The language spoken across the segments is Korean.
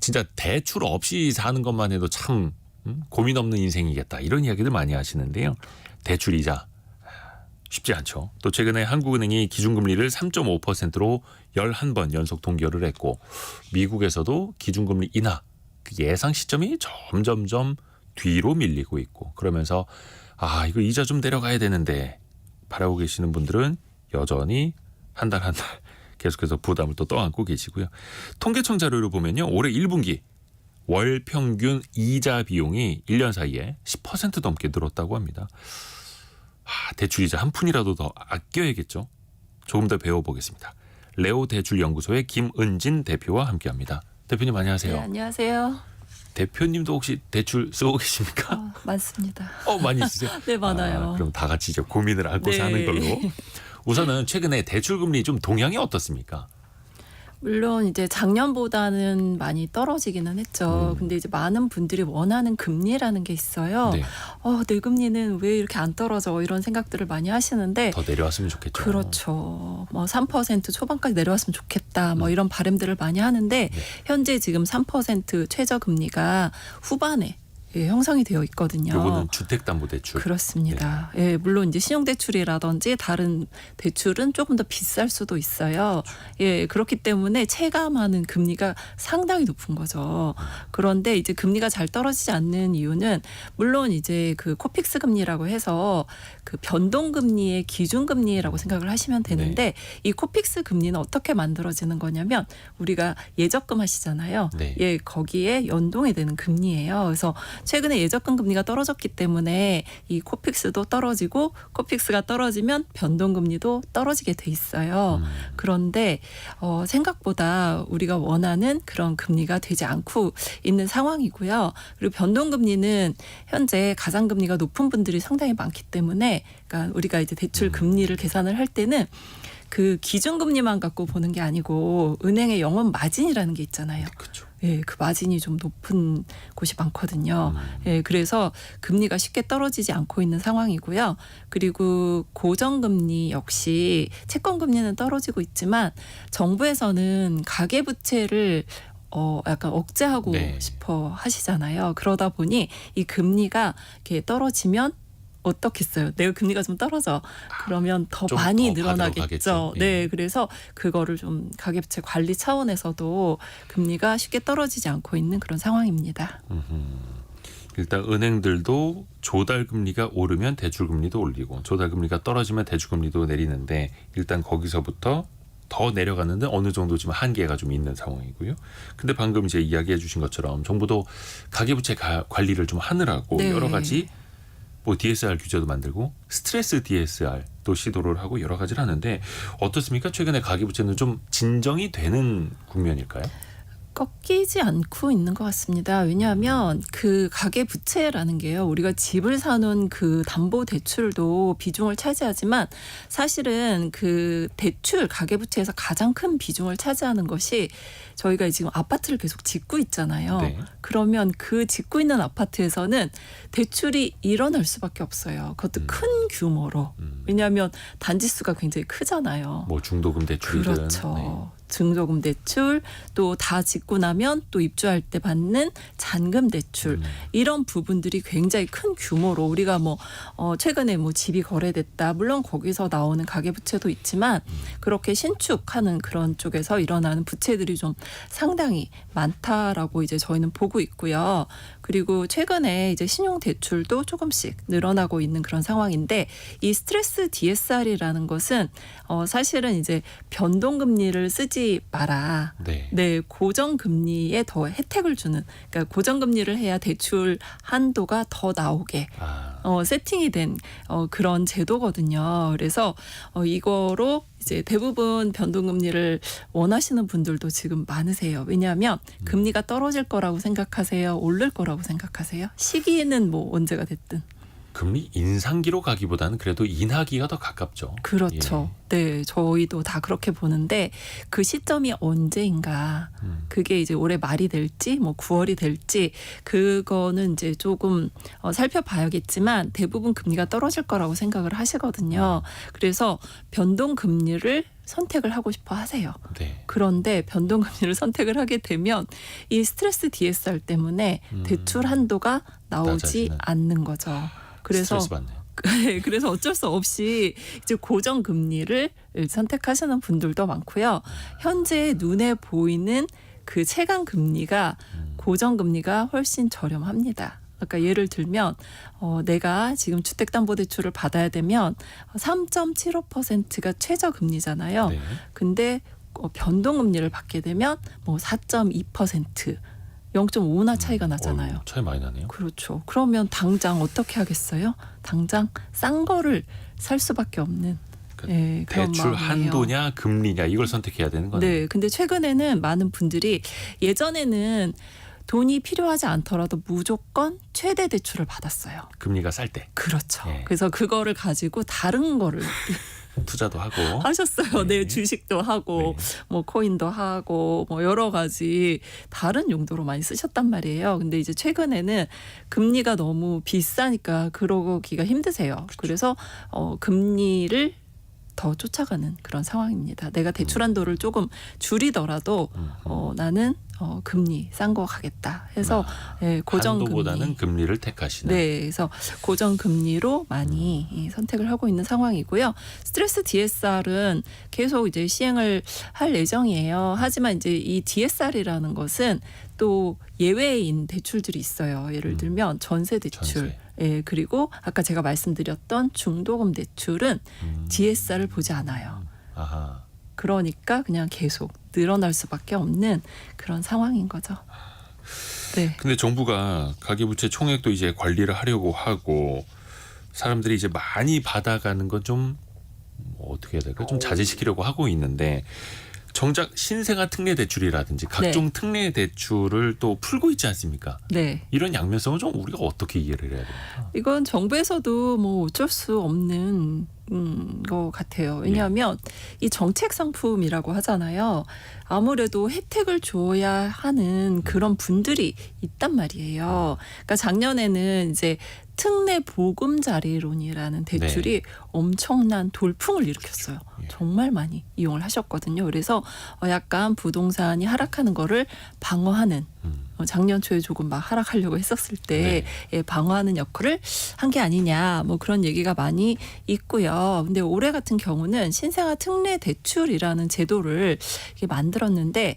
진짜 대출 없이 사는 것만 해도 참 고민 없는 인생이겠다 이런 이야기들 많이 하시는데요. 대출 이자 쉽지 않죠. 또 최근에 한국은행이 기준금리를 3.5%로 11번 연속 동결을 했고 미국에서도 기준금리 인하 그 예상 시점이 점점점 뒤로 밀리고 있고 그러면서 이거 이자 좀 내려가야 되는데 바라고 계시는 분들은 여전히 한 달 한 달 계속해서 부담을 또 떠안고 계시고요. 통계청 자료를 보면요. 올해 1분기 월 평균 이자 비용이 1년 사이에 10% 넘게 늘었다고 합니다. 대출이자 한 푼이라도 더 아껴야겠죠. 조금 더 배워보겠습니다. 레오 대출연구소의 김은진 대표와 함께합니다. 대표님 안녕하세요. 네, 안녕하세요. 대표님도 혹시 대출 쓰고 계십니까? 많습니다. 많이 쓰세요? 네, 많아요. 그럼 다 같이 이제 고민을 안고 사는 걸로. 우선은 최근에 대출금리 좀 동향이 어떻습니까? 물론 이제 작년보다는 많이 떨어지기는 했죠. 근데 이제 많은 분들이 원하는 금리라는 게 있어요. 네. 내 금리는 왜 이렇게 안 떨어져? 이런 생각들을 많이 하시는데 더 내려왔으면 좋겠죠. 그렇죠. 3% 초반까지 내려왔으면 좋겠다. 이런 바람들을 많이 하는데 현재 지금 3% 최저 금리가 후반에 형성이 되어 있거든요. 이거는 주택담보대출. 그렇습니다. 예, 물론 이제 신용대출이라든지 다른 대출은 조금 더 비쌀 수도 있어요. 예, 그렇기 때문에 체감하는 금리가 상당히 높은 거죠. 그런데 이제 금리가 잘 떨어지지 않는 이유는 물론 이제 그 코픽스 금리라고 해서 그 변동금리의 기준금리라고 생각을 하시면 되는데 이 코픽스 금리는 어떻게 만들어지는 거냐면 우리가 예적금 하시잖아요. 예, 거기에 연동이 되는 금리예요. 그래서 최근에 예적금 금리가 떨어졌기 때문에 이 코픽스도 떨어지고 코픽스가 떨어지면 변동금리도 떨어지게 돼 있어요. 그런데 생각보다 우리가 원하는 그런 금리가 되지 않고 있는 상황이고요. 그리고 변동금리는 현재 가상금리가 높은 분들이 상당히 많기 때문에 그러니까 우리가 이제 대출 금리를 계산을 할 때는 그 기준금리만 갖고 보는 게 아니고 은행의 영업 마진이라는 게 있잖아요. 그렇죠. 예, 그 마진이 좀 높은 곳이 많거든요. 예, 그래서 금리가 쉽게 떨어지지 않고 있는 상황이고요. 그리고 고정금리 역시 채권금리는 떨어지고 있지만 정부에서는 가계부채를 약간 억제하고 싶어 하시잖아요. 그러다 보니 이 금리가 이렇게 떨어지면 어떻겠어요? 내가 금리가 좀 떨어져. 그러면 더 많이 늘어나겠죠. 네, 그래서 그거를 좀 가계부채 관리 차원에서도 금리가 쉽게 떨어지지 않고 있는 그런 상황입니다. 일단 은행들도 조달금리가 오르면 대출금리도 올리고 조달금리가 떨어지면 대출금리도 내리는데 일단 거기서부터 더 내려갔는데 어느 정도 지금 한계가 좀 있는 상황이고요. 근데 방금 이제 이야기해 주신 것처럼 정부도 가계부채 관리를 좀 하느라고 여러 가지 DSR 규제도 만들고 스트레스 DSR도 시도를 하고 여러 가지를 하는데 어떻습니까? 최근에 가계부채는 좀 진정이 되는 국면일까요? 꺾이지 않고 있는 것 같습니다. 왜냐하면 그 가계부채라는 게요. 우리가 집을 사는 그 담보대출도 비중을 차지하지만 사실은 그 대출 가계부채에서 가장 큰 비중을 차지하는 것이 저희가 지금 아파트를 계속 짓고 있잖아요. 그러면 그 짓고 있는 아파트에서는 대출이 일어날 수밖에 없어요. 그것도 큰 규모로. 왜냐하면 단지수가 굉장히 크잖아요. 중도금 대출이든. 그렇죠. 증조금 대출 또 다 짓고 나면 또 입주할 때 받는 잔금 대출 이런 부분들이 굉장히 큰 규모로 우리가 최근에 집이 거래됐다. 물론 거기서 나오는 가계부채도 있지만 그렇게 신축하는 그런 쪽에서 일어나는 부채들이 좀 상당히 많다라고 이제 저희는 보고 있고요. 그리고 최근에 이제 신용 대출도 조금씩 늘어나고 있는 그런 상황인데 이 스트레스 DSR이라는 것은 사실은 이제 변동금리를 쓰지 마라. 고정금리에 더 혜택을 주는 그러니까 고정금리를 해야 대출 한도가 더 나오게 세팅이 된 그런 제도거든요. 그래서 이거로 이제 대부분 변동금리를 원하시는 분들도 지금 많으세요. 왜냐하면 금리가 떨어질 거라고 생각하세요? 오를 거라고 생각하세요? 시기는 언제가 됐든. 금리 인상기로 가기보다는 그래도 인하기가 더 가깝죠. 그렇죠. 네, 저희도 다 그렇게 보는데 그 시점이 언제인가. 그게 이제 올해 말이 될지 9월이 될지 그거는 이제 조금 살펴봐야겠지만 대부분 금리가 떨어질 거라고 생각을 하시거든요. 그래서 변동금리를 선택을 하고 싶어 하세요. 네. 그런데 변동금리를 선택을 하게 되면 이 스트레스 DSR 때문에 대출 한도가 나오지 낮아지는. 않는 거죠. 그래서 스트레스 받네요. 그래서 어쩔 수 없이 이제 고정 금리를 선택하시는 분들도 많고요. 현재 눈에 보이는 그 체감 금리가 고정 금리가 훨씬 저렴합니다. 그러니까 예를 들면 내가 지금 주택담보대출을 받아야 되면 3.75%가 최저 금리잖아요. 네. 근데 변동금리를 받게 되면 뭐 4.2%, 0.5나 차이가 나잖아요. 어휴, 차이 많이 나네요. 그렇죠. 그러면 당장 어떻게 하겠어요? 당장 싼 거를 살 수밖에 없는 그러니까 그런 대출 마음이에요. 한도냐 금리냐 이걸 선택해야 되는 거네요. 네. 근데 최근에는 많은 분들이 예전에는 돈이 필요하지 않더라도 무조건 최대 대출을 받았어요. 금리가 쌀 때 그렇죠. 네. 그래서 그거를 가지고 다른 거를 투자도 하고 하셨어요. 네. 네, 주식도 하고 네. 뭐 코인도 하고 뭐 여러 가지 다른 용도로 많이 쓰셨단 말이에요. 근데 이제 최근에는 금리가 너무 비싸니까 그러기가 힘드세요. 그래서 금리를 더 쫓아가는 그런 상황입니다. 내가 대출 한도를 조금 줄이더라도 나는 금리 싼 거 가겠다 해서 고정 한도보다는 금리. 금리를 택하시는. 네, 그래서 고정 금리로 많이 선택을 하고 있는 상황이고요. 스트레스 DSR은 계속 이제 시행을 할 예정이에요. 하지만 이제 이 DSR이라는 것은 또 예외인 대출들이 있어요. 예를 들면 전세 대출. 전세. 예, 그리고 아까 제가 말씀드렸던 중도금 대출은 DSR을 보지 않아요. 아하. 그러니까 그냥 계속 늘어날 수밖에 없는 그런 상황인 거죠. 네. 근데 정부가 가계부채 총액도 이제 관리를 하려고 하고 사람들이 이제 많이 받아가는 건 좀 어떻게 해야 될까? 좀 자제시키려고 하고 있는데 정작 신생아 특례 대출이라든지 각종 특례 대출을 또 풀고 있지 않습니까? 네. 이런 양면성은 좀 우리가 어떻게 이해를 해야 됩니까? 이건 정부에서도 뭐 어쩔 수 없는 것 같아요. 왜냐하면 이 정책 상품이라고 하잖아요. 아무래도 혜택을 줘야 하는 그런 분들이 있단 말이에요. 그러니까 작년에는 이제 특례 보금자리론이라는 대출이 엄청난 돌풍을 일으켰어요. 정말 많이 이용을 하셨거든요. 그래서 약간 부동산이 하락하는 거를 방어하는 작년 초에 조금 막 하락하려고 했었을 때 방어하는 역할을 한 게 아니냐 뭐 그런 얘기가 많이 있고요. 근데 올해 같은 경우는 신생아 특례 대출이라는 제도를 이렇게 만들었는데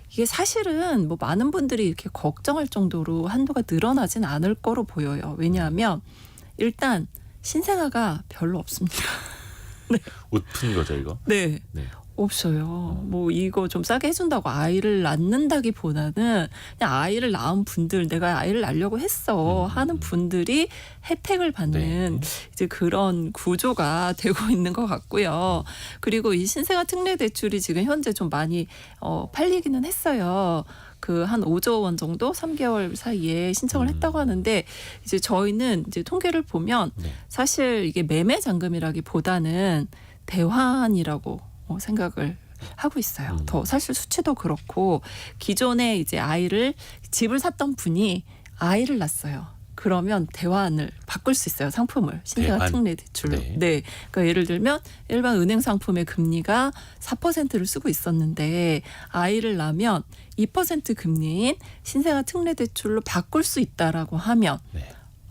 이게 사실은 뭐 많은 분들이 이렇게 걱정할 정도로 한도가 늘어나진 않을 거로 보여요. 왜냐하면 일단 신생아가 별로 없습니다. 웃 푼 거죠 이거? 네. 네. 없어요. 뭐 이거 좀 싸게 해준다고 아이를 낳는다기보다는 그냥 아이를 낳은 분들 내가 아이를 낳으려고 했어 하는 분들이 혜택을 받는 이제 그런 구조가 되고 있는 것 같고요. 그리고 이 신생아 특례 대출이 지금 현재 좀 많이 팔리기는 했어요. 그 한 5조 원 정도 3개월 사이에 신청을 했다고 하는데 이제 저희는 이제 통계를 보면 사실 이게 매매 잔금이라기보다는 대환이라고 생각을 하고 있어요. 더 사실 수치도 그렇고 기존에 이제 집을 샀던 분이 아이를 낳았어요. 그러면 대환을 바꿀 수 있어요. 상품을 신생아 대환. 특례 대출로. 네. 네. 그러니까 예를 들면 일반 은행 상품의 금리가 4%를 쓰고 있었는데 아이를 낳으면 2% 금리인 신생아 특례 대출로 바꿀 수 있다라고 하면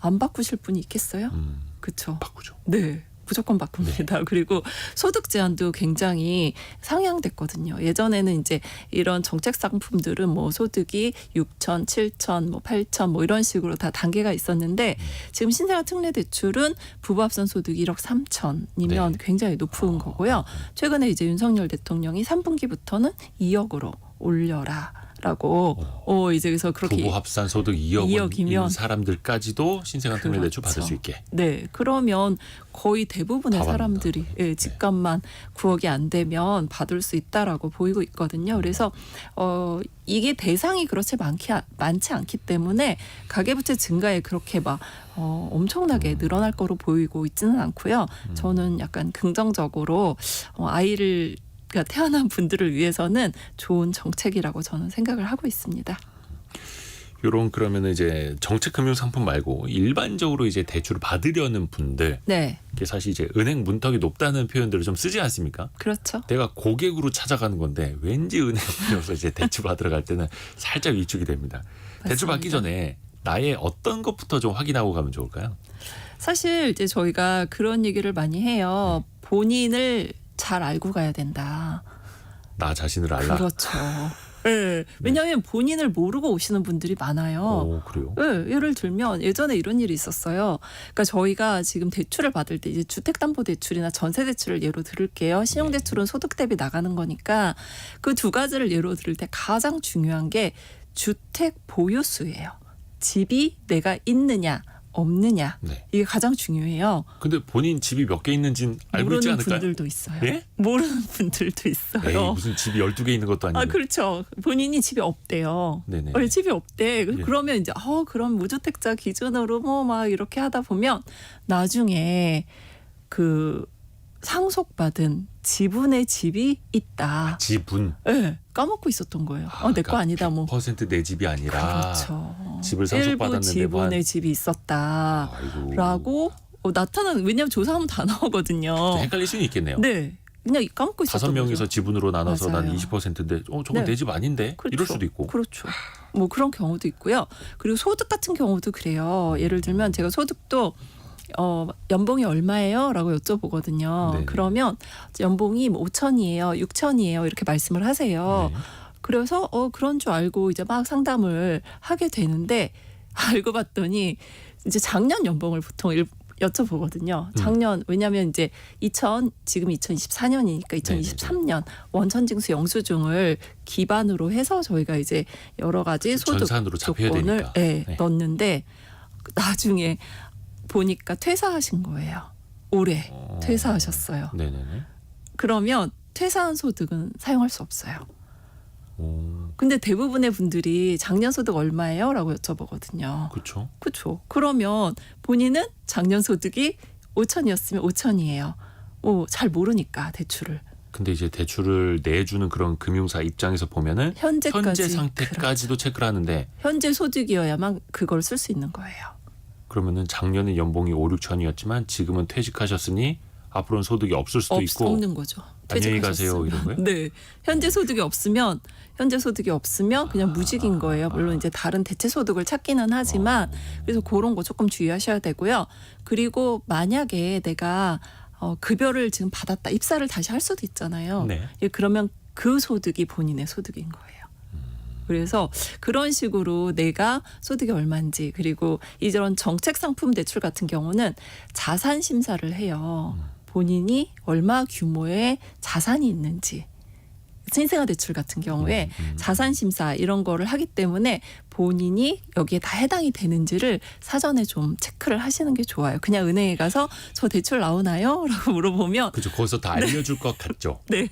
안 바꾸실 분이 있겠어요? 그렇죠. 바꾸죠. 네. 무조건 바꿉니다. 그리고 소득 제한도 굉장히 상향됐거든요. 예전에는 이제 이런 정책 상품들은 뭐 소득이 6천, 7천, 뭐 8천 뭐 이런 식으로 다 단계가 있었는데 지금 신생아 특례 대출은 부부 합산 소득 1억 3천이면 굉장히 높은 거고요. 최근에 이제 윤석열 대통령이 3분기부터는 2억으로 올려라라고 이제 그래서 그렇게 부부 합산 소득 2억인 2억이면 사람들까지도 신생아 특례 대출 받을 수 있게. 네, 그러면 거의 대부분의 다 사람들이 집값만 9억이 안 되면 받을 수 있다라고 보이고 있거든요. 그래서 이게 대상이 그렇지 많지 않기 때문에 가계부채 증가에 그렇게 막 엄청나게 늘어날 거로 보이고 있지는 않고요. 저는 약간 긍정적으로 아이를 태어난 분들을 위해서는 좋은 정책이라고 저는 생각을 하고 있습니다. 요런 그러면은 이제 정책 금융 상품 말고 일반적으로 이제 대출을 받으려는 분들 네, 이게 사실 이제 은행 문턱이 높다는 표현들을 좀 쓰지 않습니까? 그렇죠. 내가 고객으로 찾아가는 건데 왠지 은행에서 이제 대출 받으러 갈 때는 살짝 위축이 됩니다. 대출 받기 맞습니다. 전에 나의 어떤 것부터 좀 확인하고 가면 좋을까요? 사실 이제 저희가 그런 얘기를 많이 해요. 본인을 잘 알고 가야 된다. 나 자신을 알라. 그렇죠. 네. 왜냐하면 본인을 모르고 오시는 분들이 많아요. 오, 그래요? 네, 예를 들면 예전에 이런 일이 있었어요. 그러니까 저희가 지금 대출을 받을 때 이제 주택담보대출이나 전세대출을 예로 들을게요. 신용대출은 소득 대비 나가는 거니까 그 두 가지를 예로 들을 때 가장 중요한 게 주택 보유수예요. 집이 내가 있느냐 없느냐 네. 이게 가장 중요해요. 근데 본인 집이 몇 개 있는지는 알고 있지 모르는 않을까요? 분들도 있어요. 예? 모르는 분들도 있어요. 에이, 무슨 집이 12개 있는 것도 아니고. 아, 그렇죠. 본인이 집이 없대요. 네네. 집이 없대. 예. 그러면 이제 그럼 무주택자 기준으로 뭐 막 이렇게 하다 보면 나중에 그 상속받은 지분의 집이 있다. 지분. 네, 까먹고 있었던 거예요. 내 거 아니다 뭐. 100%내 집이 아니라 그렇죠. 집을 일부 상속받았는데 지분의 집이 있었다. 아이고. 라고 나타나는 왜냐하면 조사하면 다 나오거든요. 헷갈릴 수는 있겠네요. 네. 그냥 까먹고 있었던 5명이서 거죠. 지분으로 나눠서 난 맞아요. 20%인데 저건 네. 내 집 아닌데 그렇죠. 이럴 수도 있고. 그렇죠. 뭐 그런 경우도 있고요. 그리고 소득 같은 경우도 그래요. 예를 들면 제가 소득도 연봉이 얼마예요? 라고 여쭤보거든요. 네네. 그러면 연봉이 뭐 5천이에요, 6천이에요 이렇게 말씀을 하세요. 네. 그래서 그런 줄 알고 이제 막 상담을 하게 되는데 알고 봤더니 이제 작년 연봉을 보통 여쭤보거든요. 작년 왜냐하면 이제 지금 2024년이니까 2023년 원천징수 영수증을 기반으로 해서 저희가 이제 여러 가지 소득 전산으로 잡혀야 조건을 되니까. 네. 넣었는데 나중에 보니까 퇴사하신 거예요. 올해 퇴사하셨어요. 네네네. 그러면 퇴사한 소득은 사용할 수 없어요. 오, 근데 대부분의 분들이 작년 소득 얼마예요? 라고 여쭤보거든요. 그렇죠. 그렇죠. 그러면 본인은 작년 소득이 5천이었으면 5천이에요. 잘 모르니까 대출을. 근데 이제 대출을 내주는 그런 금융사 입장에서 보면은 현재까지. 현재 상태까지도 체크를 하는데 현재 소득이어야만 그걸 쓸 수 있는 거예요. 그러면은 작년에 연봉이 5, 6천이었지만 지금은 퇴직하셨으니 앞으로는 소득이 없을 수도 있고 없는 거죠. 안녕히 가세요 퇴직하셨으면. 이런 거예요? 네. 현재 소득이 없으면 그냥 무직인 거예요. 물론 이제 다른 대체 소득을 찾기는 하지만 그래서 그런 거 조금 주의하셔야 되고요. 그리고 만약에 내가 급여를 지금 받았다. 입사를 다시 할 수도 있잖아요. 네. 그러면 그 소득이 본인의 소득인 거예요. 그래서 그런 식으로 내가 소득이 얼마인지 그리고 이런 정책 상품 대출 같은 경우는 자산 심사를 해요. 본인이 얼마 규모의 자산이 있는지. 신생아 대출 같은 경우에 자산 심사 이런 거를 하기 때문에 본인이 여기에 다 해당이 되는지를 사전에 좀 체크를 하시는 게 좋아요. 그냥 은행에 가서 저 대출 나오나요? 라고 물어보면 그죠. 거기서 다 알려줄 것 같죠. 네.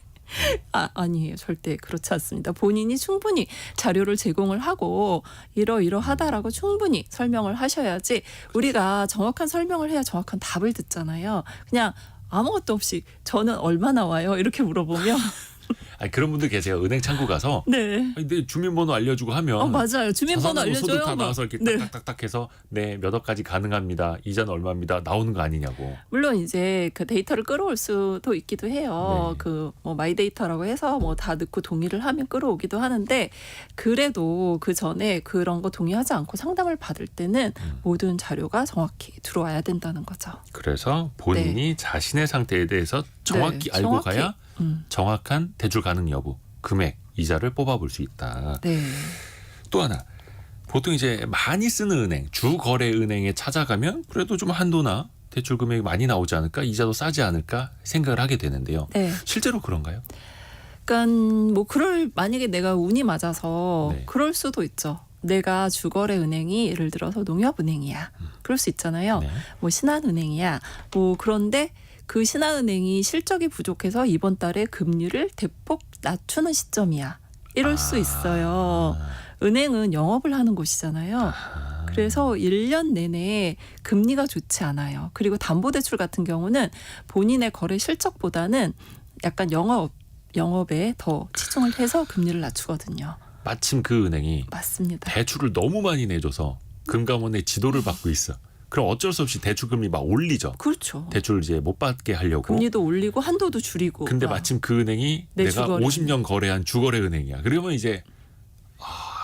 아니에요. 절대 그렇지 않습니다. 본인이 충분히 자료를 제공을 하고 이러이러하다라고 충분히 설명을 하셔야지 우리가 정확한 설명을 해야 정확한 답을 듣잖아요. 그냥 아무것도 없이 저는 얼마 나와요? 이렇게 물어보면 아니, 그런 분들 계세요. 은행 창구 가서 네. 아니, 내 주민번호 알려주고 하면 맞아요. 주민번호 자산하고 소득 알려줘요. 다 나와서 이렇게 네. 딱딱딱딱 해서 네, 몇 억까지 가능합니다. 이자는 얼마입니다. 나오는 거 아니냐고. 물론 이제 그 데이터를 끌어올 수도 있기도 해요. 네. 그 뭐 마이데이터라고 해서 뭐 다 넣고 동의를 하면 끌어오기도 하는데 그래도 그 전에 그런 거 동의하지 않고 상담을 받을 때는 모든 자료가 정확히 들어와야 된다는 거죠. 그래서 본인이 자신의 상태에 대해서 정확히 네, 알고 정확히. 가야 정확한 대출 가능 여부, 금액, 이자를 뽑아볼 수 있다. 네. 또 하나, 보통 이제 많이 쓰는 은행, 주거래 은행에 찾아가면 그래도 좀 한도나 대출 금액이 많이 나오지 않을까, 이자도 싸지 않을까 생각을 하게 되는데요. 네. 실제로 그런가요? 그러니까 뭐 만약에 내가 운이 맞아서 네. 그럴 수도 있죠. 내가 주거래 은행이 예를 들어서 농협은행이야. 그럴 수 있잖아요. 네. 뭐 신한은행이야. 뭐 그런데 그 신한은행이 실적이 부족해서 이번 달에 금리를 대폭 낮추는 시점이야. 이럴 수 있어요. 은행은 영업을 하는 곳이잖아요. 그래서 1년 내내 금리가 좋지 않아요. 그리고 담보대출 같은 경우는 본인의 거래 실적보다는 약간 영업에 더 치중을 해서 금리를 낮추거든요. 마침 그 은행이 맞습니다. 대출을 너무 많이 내줘서 금감원의 지도를 받고 있어. 그럼 어쩔 수 없이 대출 금리 막 올리죠. 그렇죠. 대출을 이제 못 받게 하려고. 금리도 올리고 한도도 줄이고. 근데 마침 그 은행이 내 내가 주거래 50년 거래한 주거래 은행이야. 그러면 이제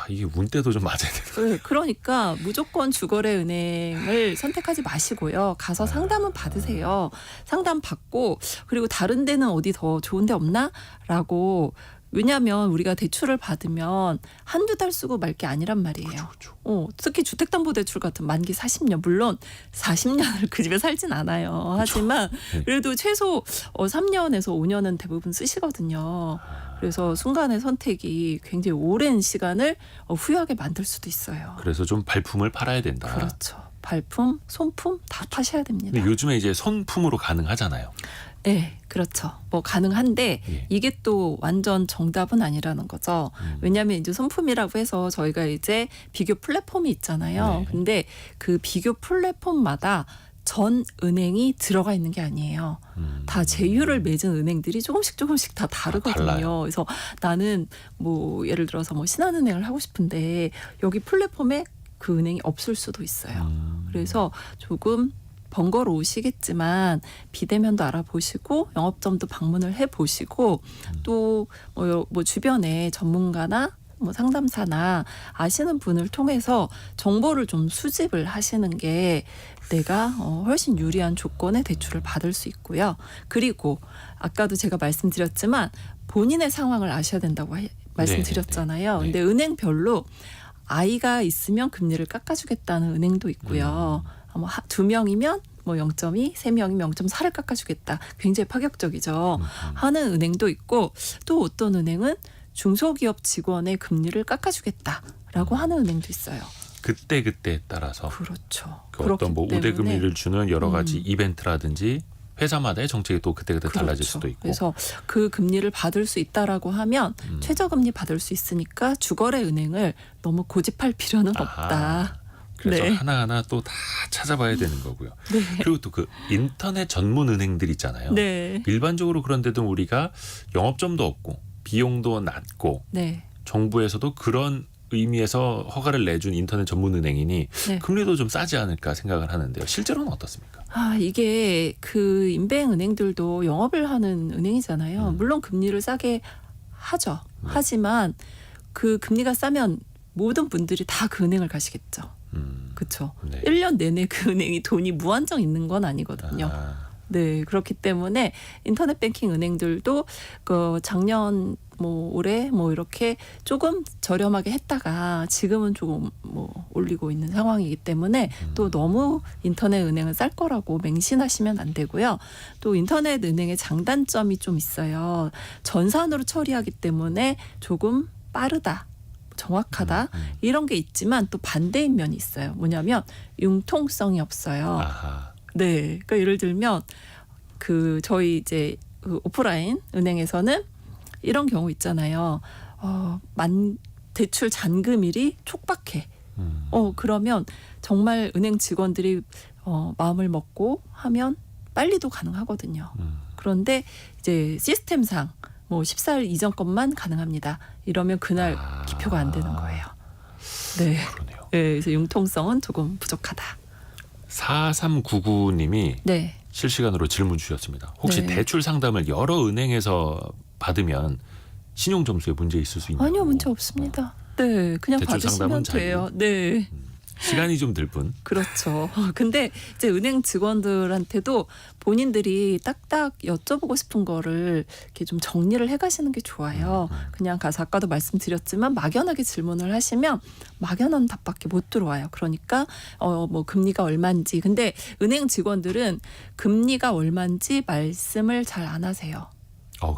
이게 운때도 좀 맞아야 돼. 네, 그러니까 무조건 주거래 은행을 선택하지 마시고요. 가서 상담은 받으세요. 상담 받고 그리고 다른 데는 어디 더 좋은 데 없나?라고. 왜냐하면 우리가 대출을 받으면 한두 달 쓰고 말 게 아니란 말이에요. 그렇죠. 특히 주택담보대출 같은 만기 40년. 물론 40년을 그 집에 살진 않아요. 하지만 네. 그래도 최소 3년에서 5년은 대부분 쓰시거든요. 그래서 순간의 선택이 굉장히 오랜 시간을 후회하게 만들 수도 있어요. 그래서 좀 발품을 팔아야 된다. 그렇죠. 발품, 손품 다 파셔야 됩니다. 근데 요즘에 이제 손품으로 가능하잖아요. 네, 그렇죠. 뭐 가능한데 예. 이게 또 완전 정답은 아니라는 거죠. 왜냐하면 이제 손품이라고 해서 저희가 이제 비교 플랫폼이 있잖아요. 네. 근데 그 비교 플랫폼마다 전 은행이 들어가 있는 게 아니에요. 다 제휴를 맺은 은행들이 조금씩 다 다르거든요. 달라요. 그래서 나는 뭐 예를 들어서 뭐 신한은행을 하고 싶은데 여기 플랫폼에 그 은행이 없을 수도 있어요. 그래서 조금 번거로우시겠지만 비대면도 알아보시고 영업점도 방문을 해보시고 또 뭐 주변에 전문가나 뭐 상담사나 아시는 분을 통해서 정보를 좀 수집을 하시는 게 내가 훨씬 유리한 조건의 대출을 받을 수 있고요. 그리고 아까도 제가 말씀드렸지만 본인의 상황을 아셔야 된다고 말씀드렸잖아요. 네. 근데 은행별로 아이가 있으면 금리를 깎아주겠다는 은행도 있고요. 2명이면 뭐 0.2, 3명이면 0.4를 깎아주겠다. 굉장히 파격적이죠. 하는 은행도 있고 또 어떤 은행은 중소기업 직원의 금리를 깎아주겠다라고 하는 은행도 있어요. 그때에 따라서 그렇죠. 그 어떤 뭐 우대 금리를 주는 여러 가지 이벤트라든지 회사마다의 정책이 또 그때그때 달라질 그렇죠. 수도 있고. 그래서 그 금리를 받을 수 있다라고 하면 최저금리 받을 수 있으니까 주거래 은행을 너무 고집할 필요는 아하. 없다. 그래서 네. 하나하나 또 다 찾아봐야 되는 거고요. 네. 그리고 또 그 인터넷 전문 은행들 있잖아요. 네. 일반적으로 그런데도 우리가 영업점도 없고 비용도 낮고 네. 정부에서도 그런 의미에서 허가를 내준 인터넷 전문 은행이니 네. 금리도 좀 싸지 않을까 생각을 하는데요. 실제로는 어떻습니까? 이게 그 인뱅 은행들도 영업을 하는 은행이잖아요. 물론 금리를 싸게 하죠. 하지만 그 금리가 싸면 모든 분들이 다 그 은행을 가시겠죠. 그렇죠. 네. 1년 내내 그 은행이 돈이 무한정 있는 건 아니거든요. 네, 그렇기 때문에 인터넷 뱅킹 은행들도 그 작년 뭐 올해 뭐 이렇게 조금 저렴하게 했다가 지금은 조금 뭐 올리고 있는 상황이기 때문에 또 너무 인터넷 은행은 쌀 거라고 맹신하시면 안 되고요. 또 인터넷 은행의 장단점이 좀 있어요. 전산으로 처리하기 때문에 조금 빠르다. 정확하다 이런 게 있지만 또 반대인 면이 있어요. 뭐냐면 융통성이 없어요. 아하. 네, 그러니까 예를 들면 그 저희 이제 그 오프라인 은행에서는 이런 경우 있잖아요. 대출 잔금일이 촉박해. 그러면 정말 은행 직원들이 마음을 먹고 하면 빨리도 가능하거든요. 그런데 이제 시스템상 뭐 14일 이전 것만 가능합니다. 이러면 그날 기표가 안 되는 거예요. 네. 그러네요. 네, 그래서 융통성은 조금 부족하다. 4399님이 네. 실시간으로 질문 주셨습니다. 혹시 네. 대출 상담을 여러 은행에서 받으면 신용 점수에 문제 있을 수 있나요? 아니요, 문제 없습니다. 네, 그냥 대출 받으시면 상담은 돼요. 자유. 네. 시간이 좀 들 뿐. 그렇죠. 근데 이제 은행 직원들한테도 본인들이 딱딱 여쭤보고 싶은 거를 이렇게 좀 정리를 해가시는 게 좋아요. 그냥 가서 아까도 말씀드렸지만 막연하게 질문을 하시면 막연한 답밖에 못 들어와요. 그러니까 뭐 금리가 얼마인지. 근데 은행 직원들은 금리가 얼마인지 말씀을 잘 안 하세요.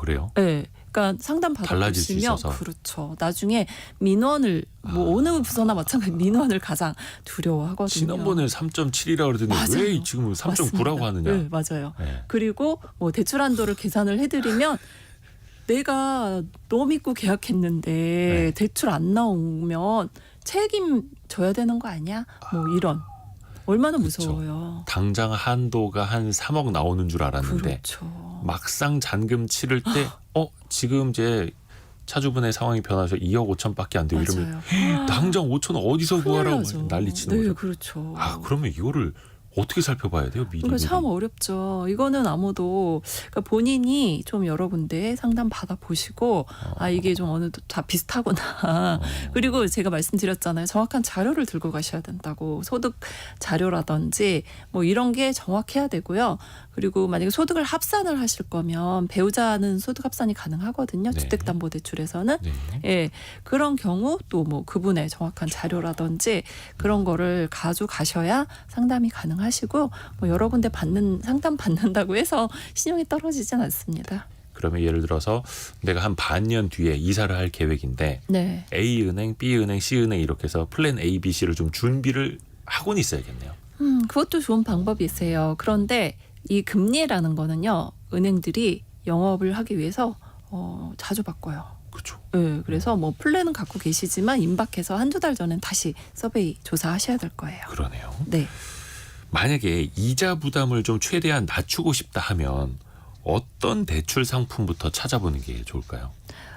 그래요? 네. 그러니까 상담 달라질 수 받아보시면 있어서. 그렇죠. 나중에 민원을 뭐 어느 부서나 마찬가지 민원을 가장 두려워하거든요. 지난번에 3.7이라고 그러더니 맞아요. 왜 지금 3.9라고 맞습니다. 하느냐. 네, 맞아요. 네. 그리고 뭐 대출 한도를 계산을 해드리면 내가 너 믿고 계약했는데 네. 대출 안 나오면 책임져야 되는 거 아니야? 뭐 이런. 얼마나 무서워요. 당장 한도가 한 3억 나오는 줄 알았는데 그렇죠. 막상 잔금 치를 때 지금 이제 차주분의 상황이 변해서 2억 5천밖에 안 돼요. 이러면 맞아요. 당장 5천 어디서 구하라고 나죠. 난리치는 네, 거죠. 그렇죠. 아, 그러면 이거를 어떻게 살펴봐야 돼요? 미리. 그러니까 참 어렵죠. 이거는 아무도 그러니까 본인이 좀 여러 군데 상담 받아 보시고 아 이게 좀 어느 다 비슷하구나. 그리고 제가 말씀드렸잖아요. 정확한 자료를 들고 가셔야 된다고. 소득 자료라든지 뭐 이런 게 정확해야 되고요. 그리고 만약에 소득을 합산을 하실 거면 배우자는 소득 합산이 가능하거든요. 네. 주택담보대출에서는. 네. 예, 그런 경우 또 뭐 그분의 정확한 자료라든지 그런 거를 가져가셔야 상담이 가능하시고 뭐 여러 군데 상담 받는다고 해서 신용이 떨어지진 않습니다. 그러면 예를 들어서 내가 한 반년 뒤에 이사를 할 계획인데 네. A은행, B은행, C은행 이렇게 해서 플랜 A, B, C를 좀 준비를 하고는 있어야겠네요. 그것도 좋은 방법이세요. 그런데 이 금리라는 거는요, 은행들이 영업을 하기 위해서 자주 바꿔요. 그렇죠. 네, 그래서 뭐 플랜은 갖고 계시지만 임박해서 한두 달 전엔 다시 서베이 조사하셔야 될 거예요. 그러네요. 네. 만약에 이자 부담을 좀 최대한 낮추고 싶다 하면 어떤 대출 상품부터 찾아보는 게 좋을까요?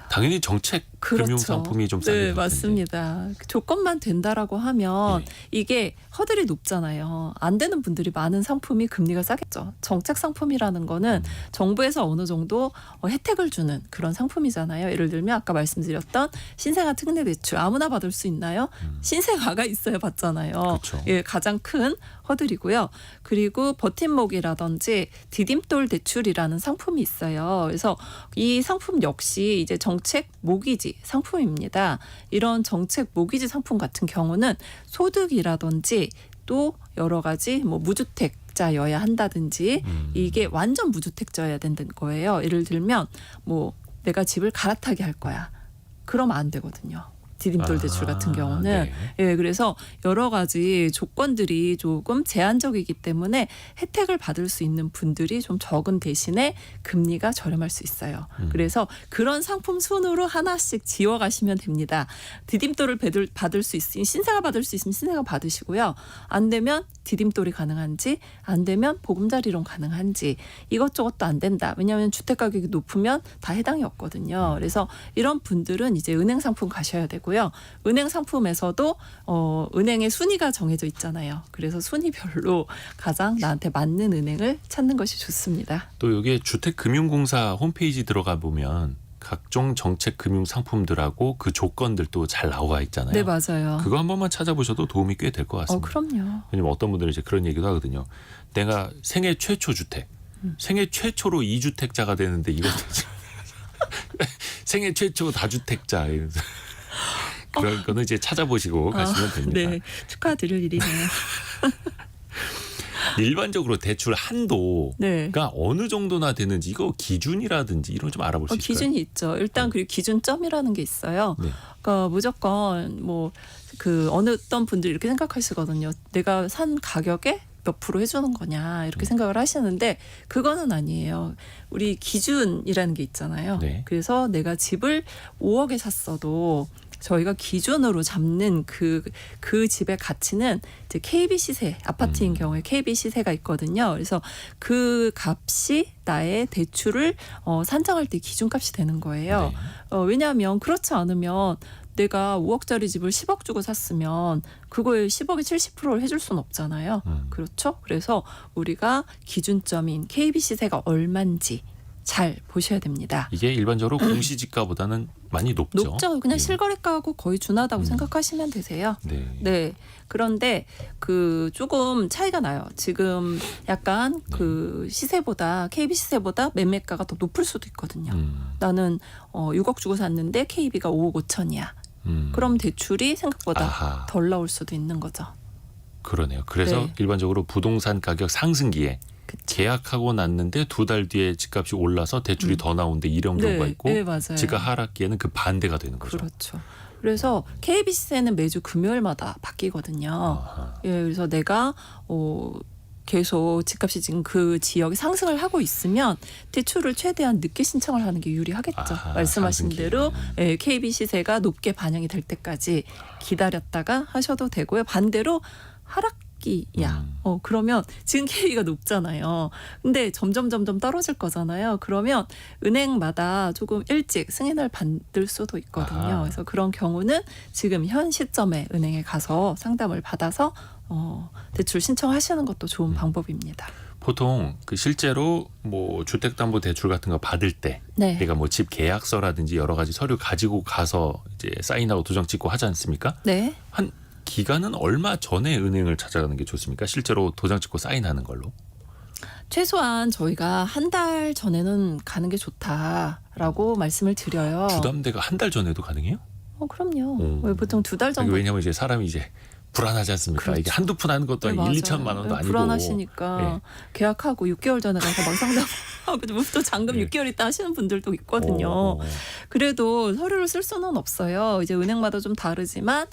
당연히 정책 그렇죠. 금융 상품이 좀 싸게 네, 될 텐데. 맞습니다. 조건만 된다라고 하면 네. 이게 허들이 높잖아요. 안 되는 분들이 많은 상품이 금리가 싸겠죠. 정책 상품이라는 거는 정부에서 어느 정도 혜택을 주는 그런 상품이잖아요. 예를 들면 아까 말씀드렸던 신생아 특례 대출 아무나 받을 수 있나요? 신생아가 있어야 받잖아요. 그렇죠. 예, 가장 큰 허들이고요. 그리고 버팀목이라든지 디딤돌 대출이라는 상품이 있어요. 그래서 이 상품 역시 이제 정책 모기지 상품입니다. 이런 정책 모기지 상품 같은 경우는 소득이라든지 또 여러 가지 뭐 무주택자여야 한다든지 이게 완전 무주택자여야 된다는 거예요. 예를 들면 뭐 내가 집을 갈아타게 할 거야. 그러면 안 되거든요. 디딤돌 대출 같은 경우는. 네. 예, 그래서 여러 가지 조건들이 조금 제한적이기 때문에 혜택을 받을 수 있는 분들이 좀 적은 대신에 금리가 저렴할 수 있어요. 그래서 그런 상품 순으로 하나씩 지워가시면 됩니다. 디딤돌을 받을 수 있으면 신생아 받을 수 있으면 신생아 받으시고요. 안 되면 디딤돌이 가능한지 안 되면 보금자리론 가능한지 이것저것도 안 된다. 왜냐하면 주택 가격이 높으면 다 해당이 없거든요. 그래서 이런 분들은 이제 은행 상품 가셔야 되고요. 은행 상품에서도 은행의 순위가 정해져 있잖아요. 그래서 순위별로 가장 나한테 맞는 은행을 찾는 것이 좋습니다. 또 여기에 주택금융공사 홈페이지 들어가 보면 각종 정책 금융 상품들하고 그 조건들도 잘 나와 있잖아요. 네, 맞아요. 그거 한 번만 찾아보셔도 도움이 꽤 될 것 같습니다. 그럼요. 왜냐면 어떤 분들은 이제 그런 얘기도 하거든요. 내가 생애 최초 주택, 생애 최초로 2주택자가 되는데 이것도 생애 최초 다주택자 이러면서 그런 거는 이제 찾아보시고 가시면 됩니다. 네, 축하드릴 일이네요. 일반적으로 대출 한도가 네. 어느 정도나 되는지 이거 기준이라든지 이런 거 좀 알아볼 수 있을까요? 기준이 있죠. 일단 그리고 기준점이라는 게 있어요. 네. 그러니까 무조건 뭐 그 어떤 분들이 이렇게 생각하시거든요. 내가 산 가격에 몇 프로 해주는 거냐 이렇게 생각을 하시는데 그거는 아니에요. 우리 기준이라는 게 있잖아요. 네. 그래서 내가 집을 5억에 샀어도 저희가 기준으로 잡는 그 집의 가치는 이제 KB 시세, 아파트인 경우에 KB 시세가 있거든요. 그래서 그 값이 나의 대출을 산정할 때 기준값이 되는 거예요. 네. 왜냐하면 그렇지 않으면 내가 5억짜리 집을 10억 주고 샀으면 그거에 10억에 70%를 해줄 수는 없잖아요. 그렇죠? 그래서 우리가 기준점인 KB 시세가 얼마인지 잘 보셔야 됩니다. 이게 일반적으로 공시지가보다는 많이 높죠. 높죠. 그냥 예. 실거래가하고 거의 준하다고 생각하시면 되세요. 네. 네. 그런데 그 조금 차이가 나요. 지금 약간 그 시세보다 KB 시세보다 매매가가 더 높을 수도 있거든요. 나는 6억 주고 샀는데 KB가 5억 5천이야. 그럼 대출이 생각보다 아하. 덜 나올 수도 있는 거죠. 그러네요. 그래서 네. 일반적으로 부동산 가격 상승기에 그쵸. 계약하고 났는데 2달 뒤에 집값이 올라서 대출이 더 나오는데 이런 경우가 있고 네, 맞아요. 집값 하락기에는 그 반대가 되는 거죠. 그렇죠. 그래서 KB 시세는 매주 금요일마다 바뀌거든요. 아하. 예, 그래서 내가 계속 집값이 지금 그 지역이 상승을 하고 있으면 대출을 최대한 늦게 신청을 하는 게 유리하겠죠. 아하, 말씀하신 상승기에는. 대로 KB 시세가 높게 반영이 될 때까지 기다렸다가 하셔도 되고요. 반대로 하락 K기야. 그러면 지금 K가 높잖아요. 근데 점점 떨어질 거잖아요. 그러면 은행마다 조금 일찍 승인을 받을 수도 있거든요. 아하. 그래서 그런 경우는 지금 현 시점에 은행에 가서 상담을 받아서 대출 신청하시는 것도 좋은 방법입니다. 보통 그 실제로 뭐 주택담보대출 같은 거 받을 때 네. 내가 뭐 집 계약서라든지 여러 가지 서류 가지고 가서 이제 사인하고 도장 찍고 하지 않습니까? 네. 한 기간은 얼마 전에 은행을 찾아가는 게 좋습니까? 실제로 도장 찍고 사인하는 걸로. 최소한 저희가 한 달 전에는 가는 게 좋다라고 말씀을 드려요. 주담대가 한 달 전에도 가능해요? 그럼요. 보통 2달 전부터 왜냐하면 이제 사람이 이제 불안하지 않습니까? 그렇죠. 이게 한두 푼 하는 것도 아니고 네, 1, 2천만 맞아요. 원도 아니고. 불안하시니까 예. 계약하고 6개월 전에 가서 막 상담하고 또 잔금 예. 6개월 있다 하시는 분들도 있거든요. 그래도 서류를 쓸 수는 없어요. 이제 은행마다 좀 다르지만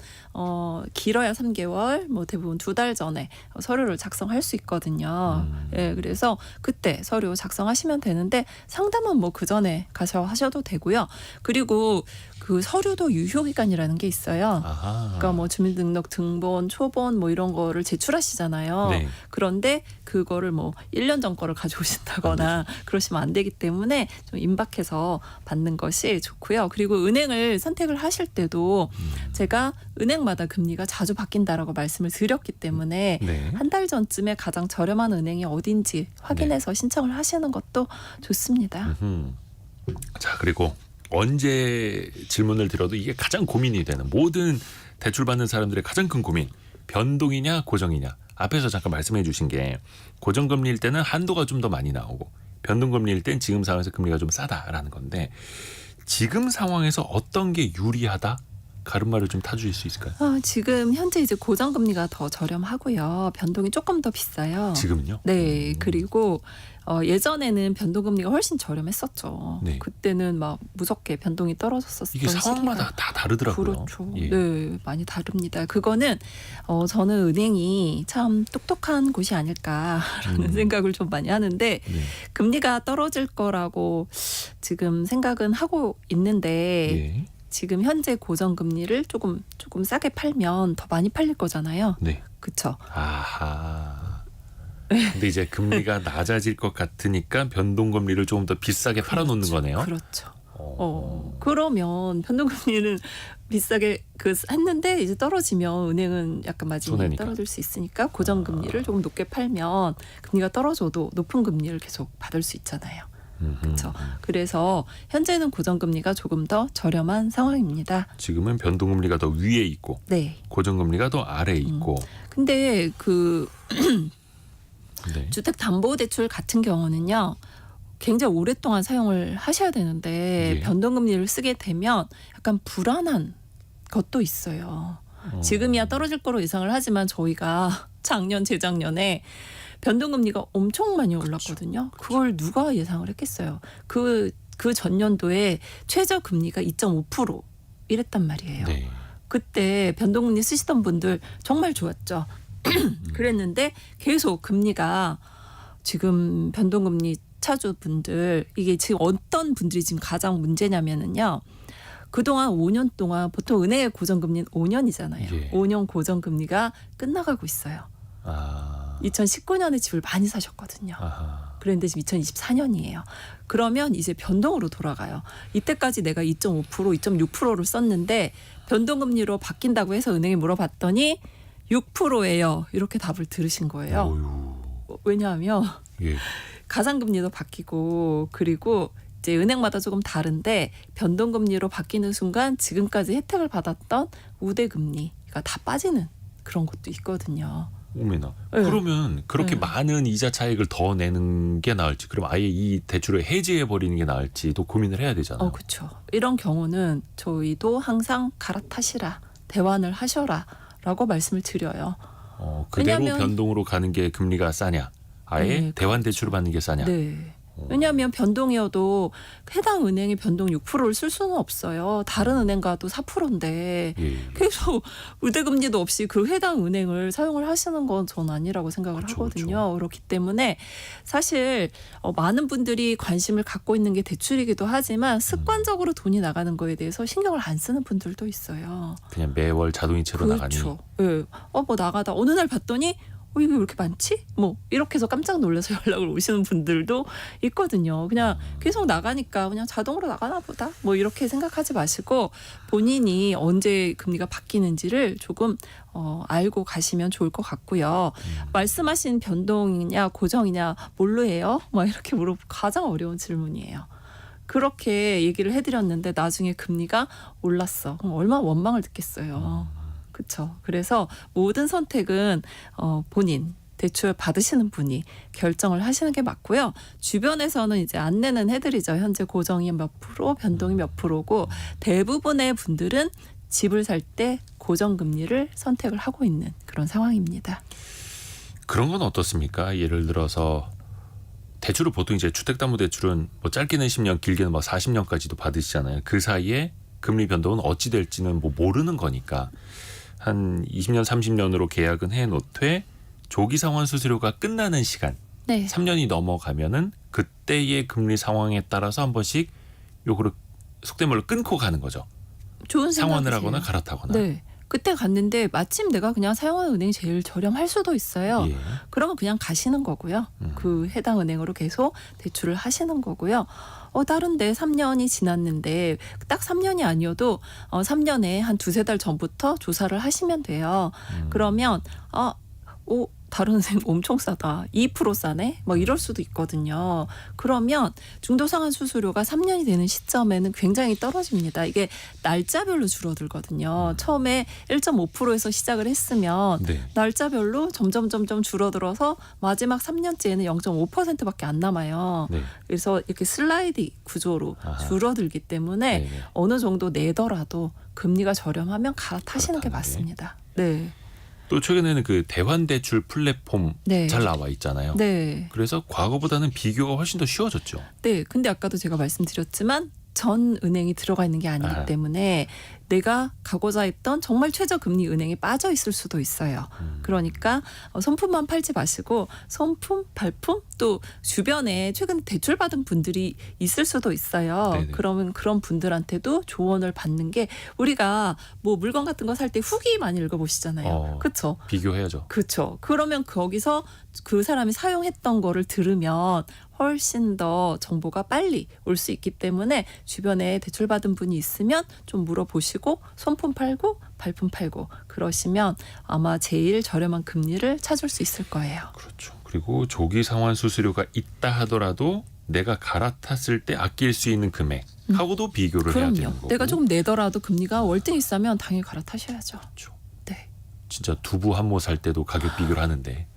길어야 3개월, 뭐 대부분 2달 전에 서류를 작성할 수 있거든요. 예, 그래서 그때 서류 작성하시면 되는데 상담은 뭐 그 전에 가서 하셔도 되고요. 그리고 그 서류도 유효기간이라는 게 있어요. 아하. 그러니까 뭐 주민등록 등본, 초본 뭐 이런 거를 제출하시잖아요. 네. 그런데 그거를 뭐 1년 전 거를 가져오신다거나 그러시면 안 되기 때문에 좀 임박해서 받는 것이 좋고요. 그리고 은행을 선택을 하실 때도 제가 은행마다 금리가 자주 바뀐다라고 말씀을 드렸기 때문에 네. 한 달 전쯤에 가장 저렴한 은행이 어딘지 확인해서 신청을 하시는 것도 좋습니다. 자, 그리고 언제 질문을 드려도 이게 가장 고민이 되는 모든 대출 받는 사람들의 가장 큰 고민. 변동이냐 고정이냐. 앞에서 잠깐 말씀해 주신 게 고정금리일 때는 한도가 좀 더 많이 나오고 변동금리일 땐 지금 상황에서 금리가 좀 싸다라는 건데 지금 상황에서 어떤 게 유리하다? 가름말을 좀 타주실 수 있을까요? 지금 현재 이제 고정금리가 더 저렴하고요. 변동이 조금 더 비싸요. 지금은요? 네, 그리고 예전에는 변동금리가 훨씬 저렴했었죠. 네. 그때는 막 무섭게 변동이 떨어졌었던 이게 상황마다 다 다르더라고요. 그렇죠. 예. 네, 많이 다릅니다. 그거는 저는 은행이 참 똑똑한 곳이 아닐까라는 생각을 좀 많이 하는데 네. 금리가 떨어질 거라고 지금 생각은 하고 있는데 예. 지금 현재 고정금리를 조금 싸게 팔면 더 많이 팔릴 거잖아요. 네. 그렇죠. 아하. 근데 이제 금리가 낮아질 것 같으니까 변동금리를 조금 더 비싸게 팔아놓는 거네요. 그렇죠. 그러면 변동금리는 비싸게 했는데 이제 떨어지면 은행은 약간 마진이 손해니까. 떨어질 수 있으니까 고정금리를 조금 높게 팔면 금리가 떨어져도 높은 금리를 계속 받을 수 있잖아요. 그렇죠. 그래서 현재는 고정금리가 조금 더 저렴한 상황입니다. 지금은 변동금리가 더 위에 있고 네. 고정금리가 더 아래에 있고. 근데 그 네. 주택담보대출 같은 경우는요. 굉장히 오랫동안 사용을 하셔야 되는데 예. 변동금리를 쓰게 되면 약간 불안한 것도 있어요. 지금이야 떨어질 거로 예상을 하지만 저희가 작년, 재작년에 변동금리가 엄청 많이 올랐거든요. 그걸 누가 예상을 했겠어요. 그 전년도에 최저금리가 2.5% 이랬단 말이에요. 네. 그때 변동금리 쓰시던 분들 정말 좋았죠. 그랬는데 계속 금리가 지금 변동금리 차주분들 이게 지금 어떤 분들이 지금 가장 문제냐면은요. 그동안 5년 동안 보통 은행의 고정금리는 5년이잖아요. 예. 5년 고정금리가 끝나가고 있어요. 2019년에 집을 많이 사셨거든요. 아하. 그런데 지금 2024년이에요. 그러면 이제 변동으로 돌아가요. 이때까지 내가 2.5%, 2.6%를 썼는데 변동금리로 바뀐다고 해서 은행에 물어봤더니 6%예요. 이렇게 답을 들으신 거예요. 어휴. 왜냐하면 예. 가상금리도 바뀌고 그리고 이제 은행마다 조금 다른데 변동금리로 바뀌는 순간 지금까지 혜택을 받았던 우대금리가 다 빠지는 그런 것도 있거든요. 오메나. 네. 그러면 그렇게 네. 많은 이자 차익을 더 내는 게 나을지, 그럼 아예 이 대출을 해지해 버리는 게 나을지도 고민을 해야 되잖아요. 그렇죠. 이런 경우는 저희도 항상 갈아타시라, 대환을 하셔라라고 말씀을 드려요. 그대로 왜냐하면- 변동으로 가는 게 금리가 싸냐? 아예 네, 대환 대출을 받는 게 싸냐? 네. 왜냐하면 변동이어도 해당 은행이 변동 6%를 쓸 수는 없어요. 다른 은행 가도 4%인데 예. 계속 우대금리도 없이 그 해당 은행을 사용을 하시는 건 전 아니라고 생각을 그렇죠, 하거든요. 그렇기 때문에 사실 많은 분들이 관심을 갖고 있는 게 대출이기도 하지만 습관적으로 돈이 나가는 거에 대해서 신경을 안 쓰는 분들도 있어요. 그냥 매월 자동이체로 나가니. 그렇죠. 예. 뭐 나가다 어느 날 봤더니 이게 왜 이렇게 많지? 뭐 이렇게 해서 깜짝 놀라서 연락을 오시는 분들도 있거든요. 그냥 계속 나가니까 그냥 자동으로 나가나 보다. 뭐 이렇게 생각하지 마시고 본인이 언제 금리가 바뀌는지를 조금 알고 가시면 좋을 것 같고요. 말씀하신 변동이냐 고정이냐 뭘로 해요? 막 이렇게 물어보고 가장 어려운 질문이에요. 그렇게 얘기를 해드렸는데 나중에 금리가 올랐어. 그럼 얼마나 원망을 듣겠어요. 그렇죠. 그래서 모든 선택은 본인 대출 받으시는 분이 결정을 하시는 게 맞고요. 주변에서는 이제 안내는 해드리죠. 현재 고정이 몇 프로, 변동이 몇 프로고 대부분의 분들은 집을 살 때 고정금리를 선택을 하고 있는 그런 상황입니다. 그런 건 어떻습니까? 예를 들어서 대출을 보통 이제 주택담보대출은 뭐 짧게는 10년, 길게는 막 40년까지도 받으시잖아요. 그 사이에 금리 변동은 어찌 될지는 뭐 모르는 거니까 한 20년, 30년으로 계약은 해놓되 조기 상환 수수료가 끝나는 시간, 네. 3년이 넘어가면은 그때의 금리 상황에 따라서 한 번씩 요거를 속된 말로 끊고 가는 거죠. 좋은 상환을 생각이세요. 하거나 갈아타거나. 네. 그때 갔는데 마침 내가 그냥 사용하는 은행이 제일 저렴할 수도 있어요. 예. 그러면 그냥 가시는 거고요. 그 해당 은행으로 계속 대출을 하시는 거고요. 다른데 3년이 지났는데 딱 3년이 아니어도 3년에 한 두세 달 전부터 조사를 하시면 돼요. 그러면 다른 은행 엄청 싸다. 2% 싸네? 뭐 이럴 수도 있거든요. 그러면 중도상환 수수료가 3년이 되는 시점에는 굉장히 떨어집니다. 이게 날짜별로 줄어들거든요. 처음에 1.5%에서 시작을 했으면 네. 날짜별로 점점 줄어들어서 마지막 3년째에는 0.5%밖에 안 남아요. 네. 그래서 이렇게 슬라이드 구조로 아하. 줄어들기 때문에 네네. 어느 정도 내더라도 금리가 저렴하면 갈아타시는 게 갈아타는 게. 맞습니다. 네. 또 최근에는 그 대환대출 플랫폼 네. 잘 나와 있잖아요. 네. 그래서 과거보다는 비교가 훨씬 더 쉬워졌죠. 네. 근데 아까도 제가 말씀드렸지만 전 은행이 들어가 있는 게 아니기 아. 때문에 내가 가고자 했던 정말 최저금리 은행에 빠져 있을 수도 있어요. 그러니까 손품만 팔지 마시고 손품, 발품 또 주변에 최근에 대출 받은 분들이 있을 수도 있어요. 네네. 그러면 그런 분들한테도 조언을 받는 게 우리가 뭐 물건 같은 거 살 때 후기 많이 읽어보시잖아요. 그렇죠? 비교해야죠. 그렇죠. 그러면 거기서 그 사람이 사용했던 거를 들으면 훨씬 더 정보가 빨리 올 수 있기 때문에 주변에 대출받은 분이 있으면 좀 물어보시고 손품 팔고 발품 팔고 그러시면 아마 제일 저렴한 금리를 찾을 수 있을 거예요. 그렇죠. 그리고 조기 상환 수수료가 있다 하더라도 내가 갈아탔을 때 아낄 수 있는 금액하고도 비교를 해야 되는 그럼요. 거고. 내가 조금 내더라도 금리가 월등히 싸면 당연히 갈아타셔야죠. 그렇죠. 네. 진짜 두부 한 모 살 때도 가격 비교를 하는데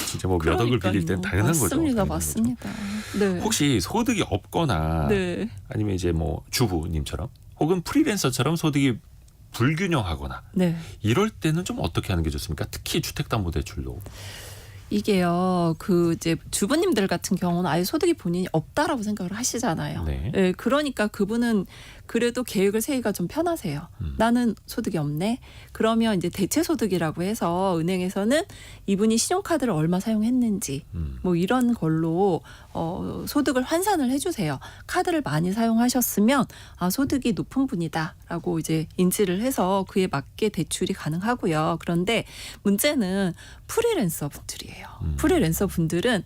진짜 뭐 몇 억을 빌릴 땐 당연한 거죠. 맞습니다. 당연한 맞습니다. 네. 거죠. 혹시 소득이 없거나 네. 아니면 이제 뭐 주부님처럼 혹은 프리랜서처럼 소득이 불균형하거나 네. 이럴 때는 좀 어떻게 하는 게 좋습니까? 특히 주택담보대출도. 이게요, 이제 주부님들 같은 경우는 아예 소득이 본인이 없다라고 생각을 하시잖아요. 네. 예, 그러니까 그분은 그래도 계획을 세기가 좀 편하세요. 나는 소득이 없네. 그러면 이제 대체 소득이라고 해서 은행에서는 이분이 신용카드를 얼마 사용했는지 뭐 이런 걸로 소득을 환산을 해주세요. 카드를 많이 사용하셨으면 소득이 높은 분이다라고 이제 인지를 해서 그에 맞게 대출이 가능하고요. 그런데 문제는 프리랜서 분들이에요. 프리랜서 분들은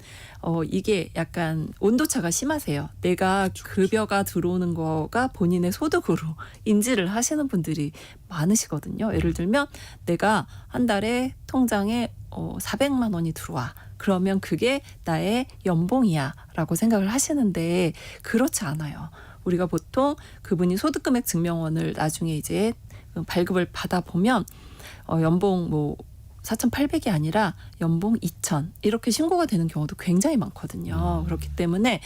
이게 약간 온도차가 심하세요. 내가 급여가 들어오는 거가 본인의 소득으로 인지를 하시는 분들이 많으시거든요. 예를 들면 내가 한 달에 통장에 400만 원이 들어와. 그러면 그게 나의 연봉이야 라고 생각을 하시는데 그렇지 않아요. 우리가 보통 그분이 소득금액 증명원을 나중에 이제 발급을 받아보면 연봉 뭐 4,800이 아니라 연봉 2,000 이렇게 신고가 되는 경우도 굉장히 많거든요. 그렇기 때문에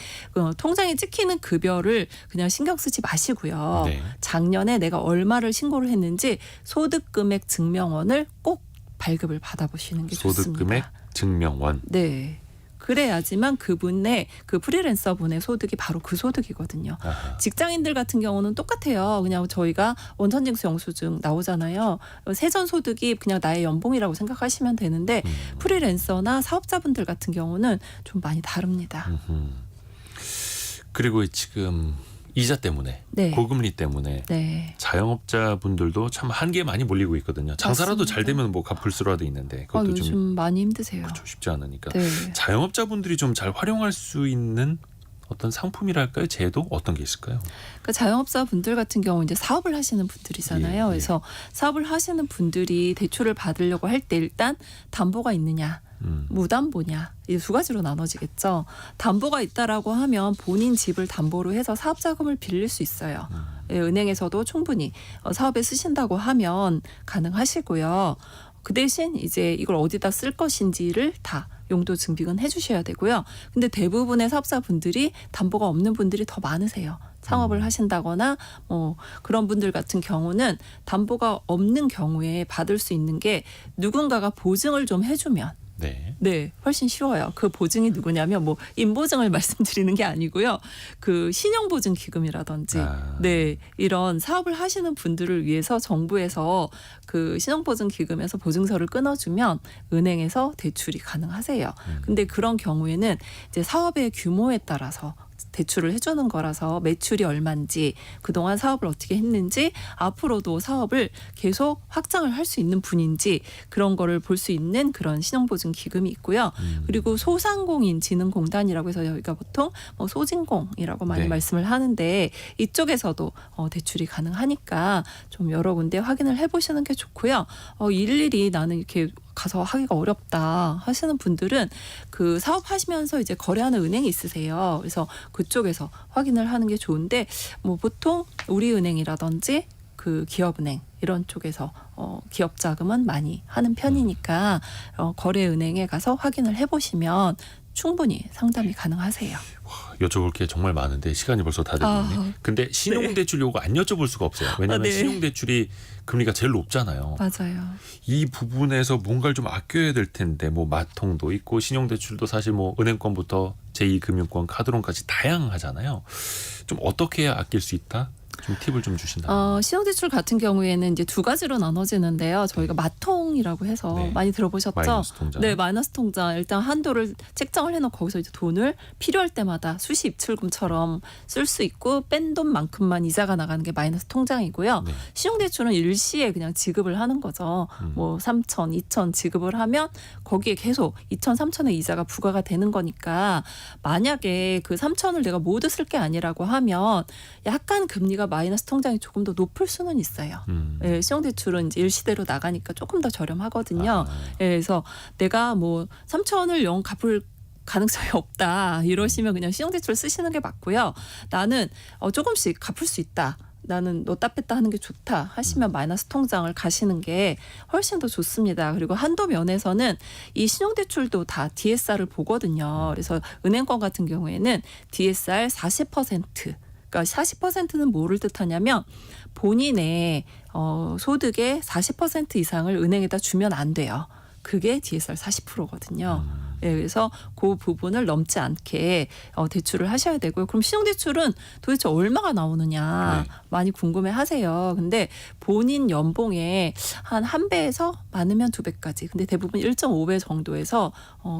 통장에 찍히는 급여를 그냥 신경 쓰지 마시고요. 네. 작년에 내가 얼마를 신고를 했는지 소득금액 증명원을 꼭 발급을 받아보시는 게 좋습니다. 소득금액 증명원. 네. 그래야지만 그분의 그 프리랜서 분의 소득이 바로 그 소득이거든요. 아하. 직장인들 같은 경우는 똑같아요. 그냥 저희가 원천징수 영수증 나오잖아요. 세전 소득이 그냥 나의 연봉이라고 생각하시면 되는데 프리랜서나 사업자분들 같은 경우는 좀 많이 다릅니다. 그리고 지금 이자 때문에, 네. 고금리 때문에 네. 자영업자분들도 참 한계에 많이 몰리고 있거든요. 장사라도 잘 맞습니다. 되면 뭐 갚을 수라도 있는데 그것도 요즘 좀 많이 힘드세요. 그렇죠, 쉽지 않으니까. 네. 자영업자분들이 좀 잘 활용할 수 있는 어떤 상품이랄까요? 제도 어떤 게 있을까요? 그러니까 자영업자 분들 같은 경우 이제 사업을 하시는 분들이잖아요. 예, 예. 그래서 사업을 하시는 분들이 대출을 받으려고 할 때 일단 담보가 있느냐, 무담보냐 이 두 가지로 나눠지겠죠. 담보가 있다라고 하면 본인 집을 담보로 해서 사업 자금을 빌릴 수 있어요. 예, 은행에서도 충분히 사업에 쓰신다고 하면 가능하시고요. 그 대신 이제 이걸 어디다 쓸 것인지를 다 용도 증빙은 해주셔야 되고요. 근데 대부분의 사업자분들이 담보가 없는 분들이 더 많으세요. 창업을 하신다거나 뭐 그런 분들 같은 경우는 담보가 없는 경우에 받을 수 있는 게 누군가가 보증을 좀 해주면 네. 네, 훨씬 쉬워요. 그 보증이 누구냐면 뭐 인보증을 말씀드리는 게 아니고요. 그 신용보증 기금이라든지 네, 이런 사업을 하시는 분들을 위해서 정부에서 그 신용보증 기금에서 보증서를 끊어주면 은행에서 대출이 가능하세요. 근데 그런 경우에는 이제 사업의 규모에 따라서 대출을 해주는 거라서 매출이 얼마인지 그동안 사업을 어떻게 했는지 앞으로도 사업을 계속 확장을 할 수 있는 분인지 그런 거를 볼 수 있는 그런 신용보증 기금이 있고요. 그리고 소상공인진흥공단이라고 해서 저희가 보통 뭐 소진공이라고 많이 네. 말씀을 하는데 이쪽에서도 대출이 가능하니까 좀 여러 군데 확인을 해보시는 게 좋고요. 일일이 나는 이렇게 가서 하기가 어렵다 하시는 분들은 그 사업하시면서 이제 거래하는 은행이 있으세요. 그래서 그쪽에서 확인을 하는 게 좋은데 뭐 보통 우리은행이라든지 그 기업은행 이런 쪽에서 기업 자금은 많이 하는 편이니까 거래은행에 가서 확인을 해보시면 충분히 상담이 가능하세요. 여쭤볼 게 정말 많은데 시간이 벌써 다 됐는데. 근데 신용대출 요거 안 여쭤볼 수가 없어요. 왜냐하면 네. 신용대출이 금리가 제일 높잖아요. 맞아요. 이 부분에서 뭔가를 좀 아껴야 될 텐데 뭐 마통도 있고 신용대출도 사실 뭐 은행권부터 제2금융권 카드론까지 다양하잖아요. 좀 어떻게 해야 아낄 수 있다? 좀 팁을 좀 주신다면. 신용대출 같은 경우에는 이제 두 가지로 나눠지는데요. 저희가 마통이라고 해서 네. 많이 들어보셨죠? 마이너스 통장. 네, 마이너스 통장. 일단 한도를 책정을 해놓고 거기서 이제 돈을 필요할 때마다 수시 입출금처럼 쓸 수 있고 뺀 돈만큼만 이자가 나가는 게 마이너스 통장이고요. 네. 신용대출은 일시에 그냥 지급을 하는 거죠. 뭐 3천, 2천 지급을 하면 거기에 계속 2천, 3천의 이자가 부과가 되는 거니까 만약에 그 3천을 내가 모두 쓸 게 아니라고 하면 약간 금리가 마이너스 통장이 조금 더 높을 수는 있어요. 예, 신용대출은 이제 일시대로 나가니까 조금 더 저렴하거든요. 예, 그래서 내가 뭐 3천을 영 갚을 가능성이 없다 이러시면 그냥 신용대출 쓰시는 게 맞고요. 나는 조금씩 갚을 수 있다. 나는 넣었다 뺐다 하는 게 좋다 하시면 마이너스 통장을 가시는 게 훨씬 더 좋습니다. 그리고 한도 면에서는 이 신용대출도 다 DSR을 보거든요. 그래서 은행권 같은 경우에는 DSR 40%. 그러니까 40%는 뭐를 뜻하냐면 본인의 소득의 40% 이상을 은행에다 주면 안 돼요. 그게 DSR 40%거든요. 예, 그래서 그 부분을 넘지 않게 대출을 하셔야 되고요. 그럼 신용대출은 도대체 얼마가 나오느냐 많이 궁금해하세요. 근데 본인 연봉의 한 배에서 많으면 2배까지. 근데 대부분 1.5배 정도에서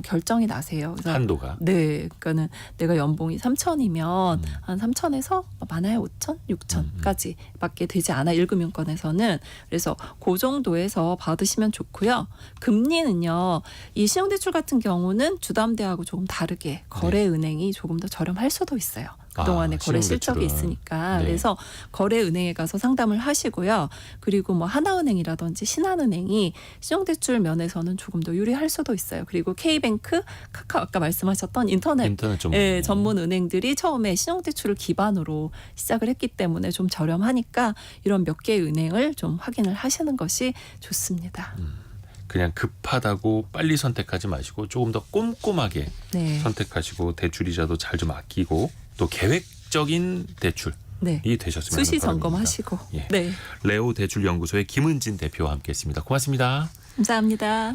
결정이 나세요. 그래서 한도가. 네, 그러니까는 내가 연봉이 3천이면 한 3천에서 많아야 5천, 6천까지밖에 되지 않아 1금융권에서는. 그래서 그 정도에서 받으시면 좋고요. 금리는요, 이 신용대출 같은 경우는 주담대하고 조금 다르게 거래은행이 조금 더 저렴할 수도 있어요. 그동안에 거래 실적이 있으니까. 네. 그래서 거래은행에 가서 상담을 하시고요. 그리고 뭐 하나은행이라든지 신한은행이 신용대출 면에서는 조금 더 유리할 수도 있어요. 그리고 K뱅크, 카카오 아까 말씀하셨던 인터넷 전문 은행들이 처음에 신용대출을 기반으로 시작을 했기 때문에 좀 저렴하니까 이런 몇 개의 은행을 좀 확인을 하시는 것이 좋습니다. 그냥 급하다고 빨리 선택하지 마시고 조금 더 꼼꼼하게 네. 선택하시고 대출이자도 잘 좀 아끼고 또 계획적인 대출이 네. 되셨으면 수시 하는 바람입니다. 점검하시고. 예. 네. 레오 대출연구소의 김은진 대표와 함께했습니다. 고맙습니다. 감사합니다.